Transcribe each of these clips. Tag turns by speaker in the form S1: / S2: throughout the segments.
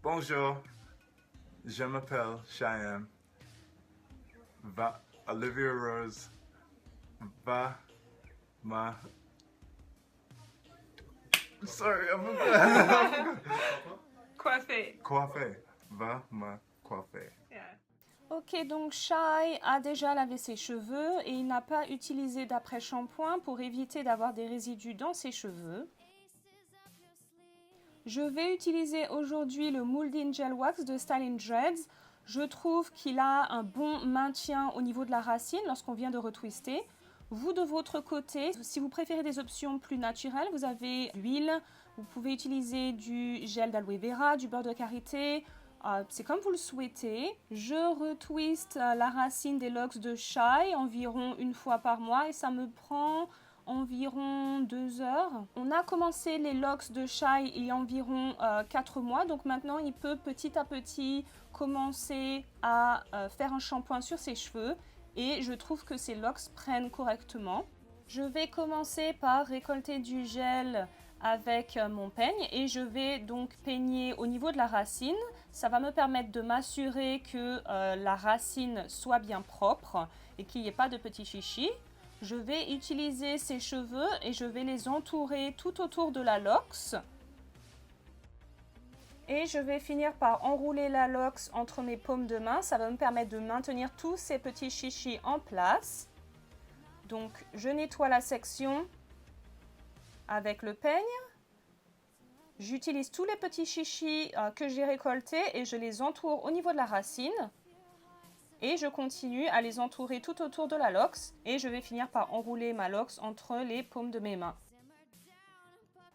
S1: Bonjour, je m'appelle Cheyenne. Olivia Rose va ma... Sorry, I'm
S2: Coiffé.
S1: coiffé. Va ma coiffé.
S2: Yeah.
S3: Ok, donc Shai a déjà lavé ses cheveux et il n'a pas utilisé d'après-shampoing pour éviter d'avoir des résidus dans ses cheveux. Je vais utiliser aujourd'hui le Molding Gel Wax de Styling Dreads. Je trouve qu'il a un bon maintien au niveau de la racine lorsqu'on vient de retwister. Vous, de votre côté, si vous préférez des options plus naturelles, vous avez l'huile, vous pouvez utiliser du gel d'aloe vera, du beurre de karité, c'est comme vous le souhaitez. Je retwiste la racine des locks de Shai environ une fois par mois et ça me prend environ 2 heures. On a commencé les locks de Shai il y a environ 4 mois, donc maintenant il peut petit à petit commencer à faire un shampoing sur ses cheveux et je trouve que ses locks prennent correctement. Je vais commencer par récolter du gel avec mon peigne et je vais donc peigner au niveau de la racine. Ça va me permettre de m'assurer que la racine soit bien propre et qu'il n'y ait pas de petits chichis. Je vais utiliser ces cheveux et je vais les entourer tout autour de la locks. Et je vais finir par enrouler la locks entre mes paumes de main. Ça va me permettre de maintenir tous ces petits chichis en place. Donc je nettoie la section avec le peigne. J'utilise tous les petits chichis que j'ai récoltés et je les entoure au niveau de la racine. Et je continue à les entourer tout autour de la locks. Et je vais finir par enrouler ma locks entre les paumes de mes mains.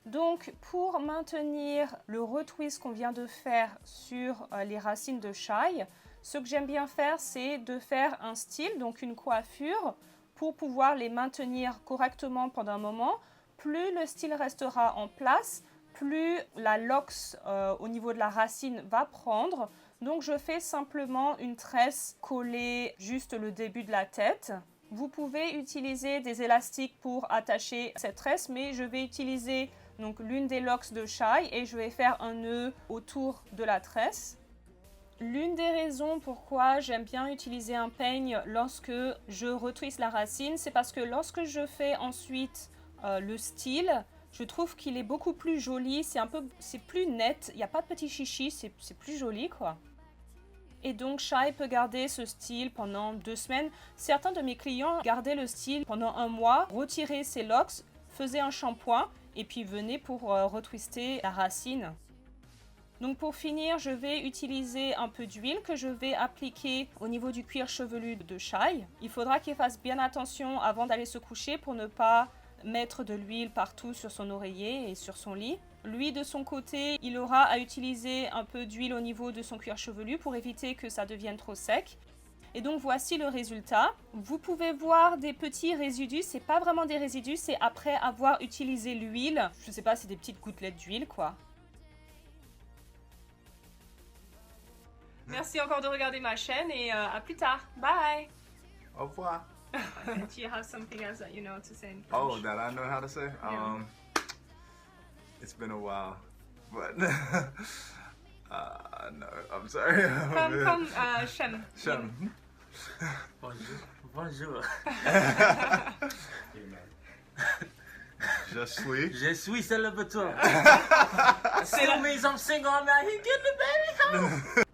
S3: Donc pour maintenir le retwist qu'on vient de faire sur les racines de Shai, ce que j'aime bien faire, c'est de faire un style, donc une coiffure, pour pouvoir les maintenir correctement pendant un moment. Plus le style restera en place, plus la locks au niveau de la racine va prendre. Donc je fais simplement une tresse collée juste le début de la tête. Vous pouvez utiliser des élastiques pour attacher cette tresse, mais je vais utiliser donc l'une des locks de Shai et je vais faire un nœud autour de la tresse. L'une des raisons pourquoi j'aime bien utiliser un peigne lorsque je retwiste la racine, c'est parce que lorsque je fais ensuite le style, je trouve qu'il est beaucoup plus joli, c'est plus net, il n'y a pas de petits chichis, c'est plus joli quoi. Et donc Shai peut garder ce style pendant 2 semaines. Certains de mes clients gardaient le style pendant 1 mois, retiraient ses locks, faisaient un shampoing et puis venaient pour retwister la racine. Donc pour finir, je vais utiliser un peu d'huile que je vais appliquer au niveau du cuir chevelu de Shai. Il faudra qu'il fasse bien attention avant d'aller se coucher pour ne pas mettre de l'huile partout sur son oreiller et sur son lit. Lui, de son côté, il aura à utiliser un peu d'huile au niveau de son cuir chevelu pour éviter que ça devienne trop sec. Et donc voici le résultat. Vous pouvez voir des petits résidus, c'est pas vraiment des résidus, c'est après avoir utilisé l'huile. Je sais pas, c'est des petites gouttelettes d'huile quoi. Merci encore de regarder ma chaîne et à plus tard. Bye!
S1: Au revoir.
S2: Do you have something else that you know to say in French?
S1: Oh, that I know how to say?
S2: Yeah.
S1: It's been a while, but no, I'm sorry.
S2: Comme Shem.
S1: Shem.
S4: Bonjour. Bonjour.
S1: Je suis.
S4: Je suis célibataire. Still means I'm single. I'm out here getting the baby home.